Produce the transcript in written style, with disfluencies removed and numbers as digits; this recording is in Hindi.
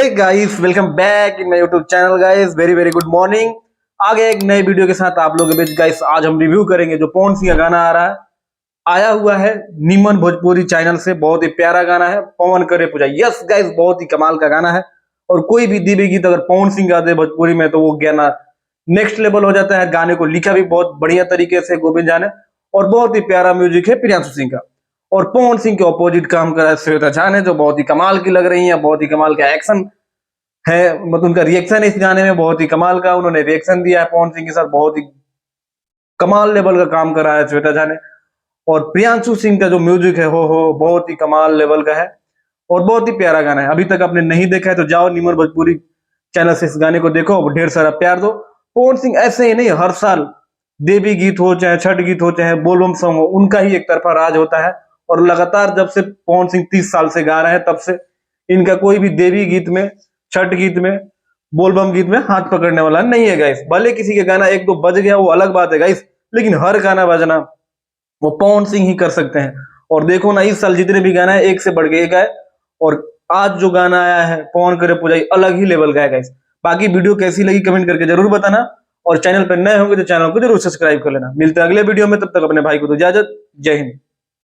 Hey guys, welcome back in my YouTube channel guys. Very very good morning. आगे एक नए वीडियो के साथ आप लोगों के बीच गाइस। आज हम रिव्यू करेंगे जो पवन सिंह का गाना आ रहा है, आया हुआ है निमन भोजपुरी चैनल से। बहुत ही प्यारा गाना है, पवन करे पूजा। यस गाइस, बहुत ही कमाल का गाना है। और कोई भी दिव्य गीत अगर पवन सिंह गा दे भोजपुरी में तो वो गाना नेक्स्ट लेवल हो जाता है। गाने को लिखा भी बहुत बढ़िया तरीके से गोविंद झा ने, और बहुत ही प्यारा म्यूजिक है प्रियांशु सिंह का। और पवन सिंह के ऑपोजिट काम कर रहा है श्वेता झा ने, जो बहुत ही कमाल की लग रही है। बहुत ही कमाल का एक्शन है, मतलब उनका रिएक्शन है इस गाने में बहुत ही कमाल का। उन्होंने रिएक्शन दिया है पवन सिंह के साथ, बहुत ही कमाल लेवल का काम करा है श्वेता झा ने। और प्रियांशु सिंह का जो म्यूजिक है हो बहुत ही कमाल लेवल का है और बहुत ही प्यारा गाना है। अभी तक आपने नहीं देखा है तो जाओ निमन भोजपुरी चैनल से इस गाने को देखो, ढेर सारा प्यार दो। पवन सिंह ऐसे ही नहीं, हर साल देवी गीत हो चाहे छठ गीत हो चाहे बोलबम सॉन्ग हो, उनका ही एक तरफा राज होता है। और लगातार जब से पवन सिंह 30 साल से गा रहे हैं तब से इनका कोई भी देवी गीत में, छठ गीत में, बोलबम गीत में हाथ पकड़ने वाला नहीं है गाइस। भले किसी के गाना एक दो बज गया वो अलग बात है गाइस, लेकिन हर गाना बजना वो पवन सिंह ही कर सकते हैं। और देखो ना, इस साल जितने भी गाना है एक से बढ़ के एक है। और आज जो गाना आया है पवन करे पूजा, अलग ही लेवल का है गाइस। बाकी वीडियो कैसी लगी कमेंट करके जरूर बताना, और चैनल पर नए होंगे तो चैनल को जरूर सब्सक्राइब कर लेना। मिलते हैं अगले वीडियो में, तब तक अपने भाई को दो इजाजत। जय हिंद।